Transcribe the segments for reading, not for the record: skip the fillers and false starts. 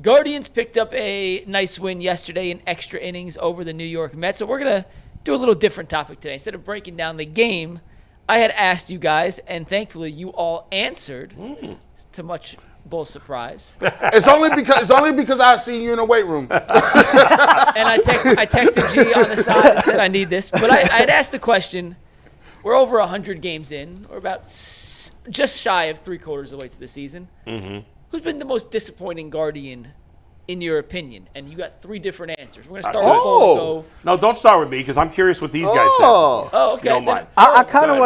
Guardians picked up a nice win yesterday in extra innings over the New York Mets. So we're going to do a little different topic today. Instead of breaking down the game, I had asked you guys, and thankfully you all answered to much both surprise. It's only because I see you in the weight room. And I texted G on the side and said I need this. But I had asked the question. We're over 100 games in. We're about just shy of 3/4 of the way through the season. Mm-hmm. Who's been the most disappointing Guardian, in your opinion? And you got 3 different answers. We're going to start with Bo. No, don't start with me because I'm curious what these guys said. Oh, okay. Don't mind. I kind of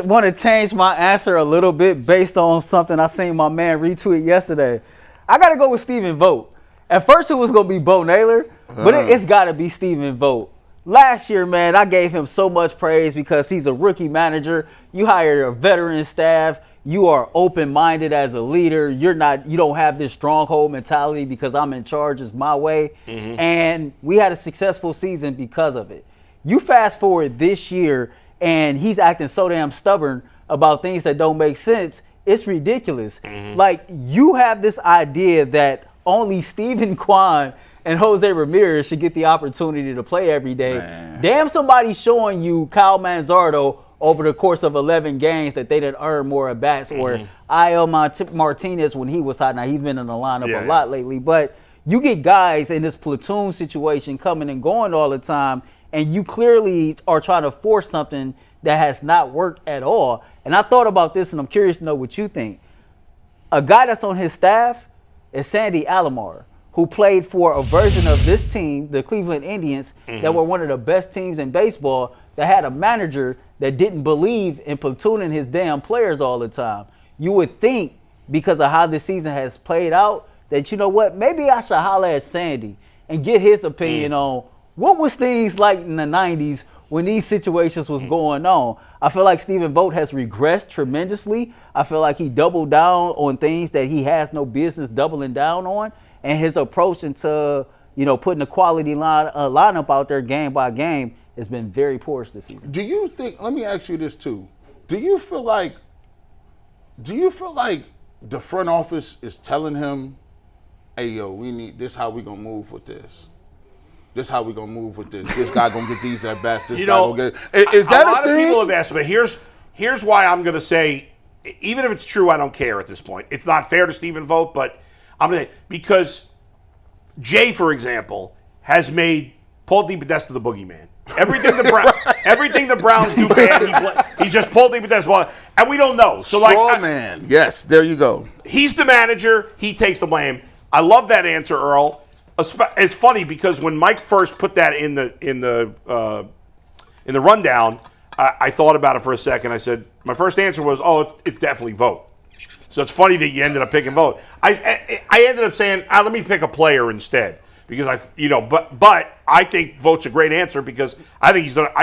want to change my answer a little bit based on something I seen my man retweet yesterday. I got to go with Stephen Vogt. At first it was going to be Bo Naylor, but it's got to be Stephen Vogt. Last year, man, I gave him so much praise because he's a rookie manager. You hire a veteran staff. You are open-minded as a leader. You don't have this stronghold mentality because I'm in charge, it's my way. Mm-hmm. And we had a successful season because of it. You fast forward this year and he's acting so damn stubborn about things that don't make sense. It's ridiculous. Mm-hmm. Like, you have this idea that only Steven Kwan and Jose Ramirez should get the opportunity to play every day. Man. Damn, somebody showing you Kyle Manzardo over the course of 11 games that they didn't earn more at bats, or I.L. Martinez when he was hot. Now, he's been in the lineup a lot lately. But you get guys in this platoon situation coming and going all the time, and you clearly are trying to force something that has not worked at all. And I thought about this, and I'm curious to know what you think. A guy that's on his staff is Sandy Alomar, who played for a version of this team, the Cleveland Indians, that were one of the best teams in baseball, that had a manager that didn't believe in platooning his damn players all the time. You would think, because of how this season has played out, that, you know what, maybe I should holler at Sandy and get his opinion on what was things like in the 90s when these situations was going on. I feel like Stephen Vogt has regressed tremendously. I feel like he doubled down on things that he has no business doubling down on. And his approach into, putting a quality lineup out there game by game has been very porous this season. Do you think, let me ask you this too, do you feel like the front office is telling him, hey, yo, we need this, how we gonna move with this? This how we gonna move with this. This guy gonna get these at bats. This guy gonna get. Is that a lot thing? of people have asked, but here's why I'm gonna say, even if it's true, I don't care at this point. It's not fair to Stephen Vogt, but because Jay, for example, has made Paul DePodesta the boogeyman. Everything the Browns do bad, he's just Paul DePodesta, and we don't know. So man, yes, there you go. He's the manager. He takes the blame. I love that answer, Earl. It's funny because when Mike first put that in the rundown, I thought about it for a second. I said my first answer was, it's definitely Vogt. So it's funny that you ended up picking Vogt. I ended up saying, let me pick a player instead because but I think Vogt's a great answer because I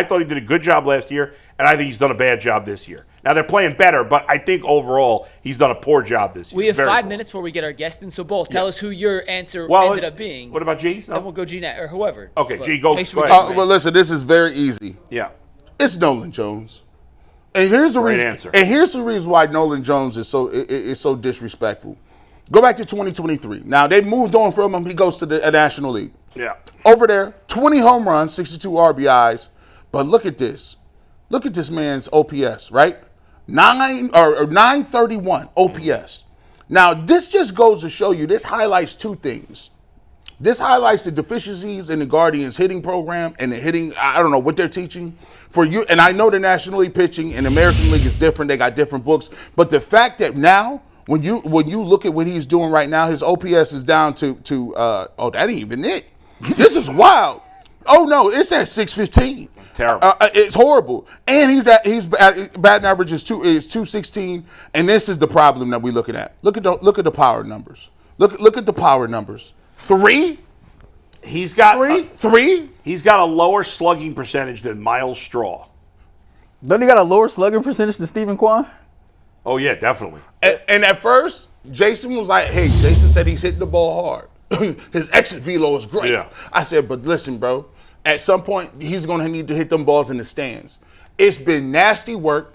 thought he did a good job last year, and I think he's done a bad job this year. Now they're playing better, but I think overall he's done a poor job this year. We have 5 minutes before we get our guest in, so both tell us who your answer ended up being. What about G's? No? Then we'll go G or whoever. Okay, G, go. Well, listen, this is very easy. Yeah, it's Nolan Jones. And here's the reason. Answer. And here's the reason why Nolan Jones is so disrespectful. Go back to 2023. Now they moved on from him. He goes to the National League. Yeah. Over there, 20 home runs, 62 RBIs. But look at this. Look at this man's OPS, right? 931 OPS. Now this just goes to show you. This highlights 2 things. This highlights the deficiencies in the Guardians hitting program and the hitting, I don't know what they're teaching for you. And I know the National League pitching and American League is different. They got different books. But the fact that now, when you look at what he's doing right now, his OPS is down to that ain't even it. This is wild. Oh no, it's at 615. Terrible. It's horrible. And he's batting average is 216. And this is the problem that we're looking at. Look at the power numbers. Look at the power numbers. 3? He's got 3? He's got a lower slugging percentage than Miles Straw. Doesn't he got a lower slugging percentage than Stephen Kwan? Oh yeah, definitely. And at first, Jason was like, hey, Jason said he's hitting the ball hard. His exit velo is great. Yeah. I said, but listen, bro, at some point, he's going to need to hit them balls in the stands. It's been nasty work.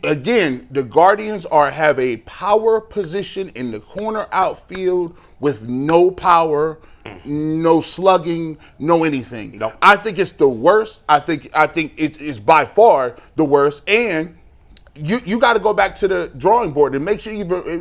again, the Guardians have a power position in the corner outfield with no power, no slugging, no anything. Nope. I think it's the worst. I think it's by far the worst. And you got to go back to the drawing board and make sure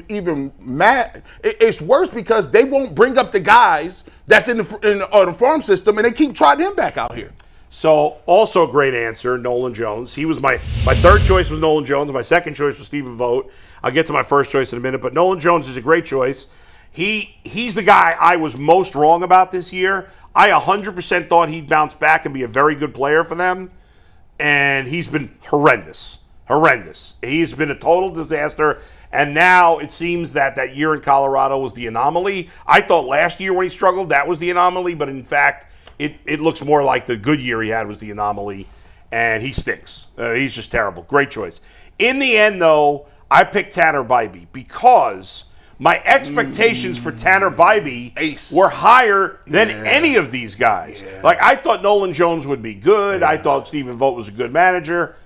even mad. It's worse because they won't bring up the guys that's in the farm system, and they keep trotting him back out here. So, also a great answer, Nolan Jones. He was my third choice was Nolan Jones. My second choice was Stephen Vogt. I'll get to my first choice in a minute, but Nolan Jones is a great choice. He's the guy I was most wrong about this year. I 100% thought he'd bounce back and be a very good player for them, and he's been horrendous. He's been a total disaster, and now it seems that year in Colorado was the anomaly. I thought last year when he struggled, that was the anomaly, but in fact, it looks more like the good year he had was the anomaly, and he stinks. He's just terrible. Great choice. In the end, though, I picked Tanner Bybee because my expectations for Tanner Bybee were higher than any of these guys. Yeah. Like, I thought Nolan Jones would be good. Yeah. I thought Stephen Vogt was a good manager,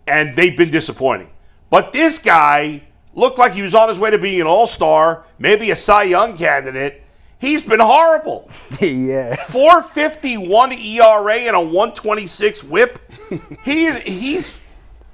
and they've been disappointing. But this guy looked like he was on his way to being an all-star, maybe a Cy Young candidate. He's been horrible. Yeah. 4.51 ERA and a 126 WHIP. He's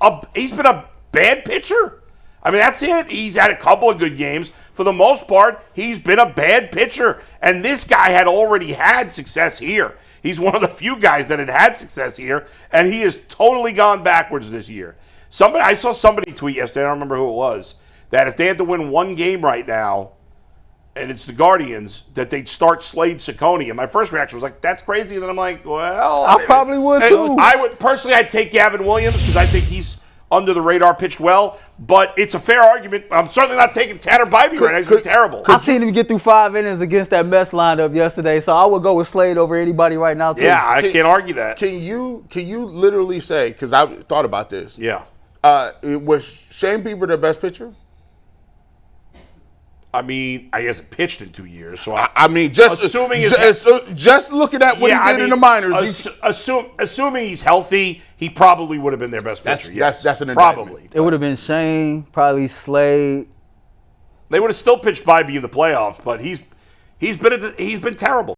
been a bad pitcher. I mean, that's it. He's had a couple of good games. For the most part, he's been a bad pitcher. And this guy had already had success here. He's one of the few guys that had success here, and he has totally gone backwards this year. I saw somebody tweet yesterday, I don't remember who it was, that if they had to win one game right now, and it's the Guardians, that they'd start Slade Ciccone. And my first reaction was like, that's crazy. And then I'm like, well, I probably would too. I'd take Gavin Williams because I think he's under the radar, pitched well. But it's a fair argument. I'm certainly not taking Tanner Bybee right now. He's been terrible. I seen him get through 5 innings against that Mets lineup yesterday, so I would go with Slade over anybody right now too. Yeah, I can't argue that. Can you literally say, because I thought about this. Yeah. Was Shane Bieber their best pitcher? I mean, he hasn't pitched in 2 years, so I mean, just looking at what he did in the minors, assuming he's healthy, he probably would have been their best pitcher. That's an probably. indictment. It would have been Shane, probably Slade. They would have still pitched Bybee in the playoffs, but he's been terrible.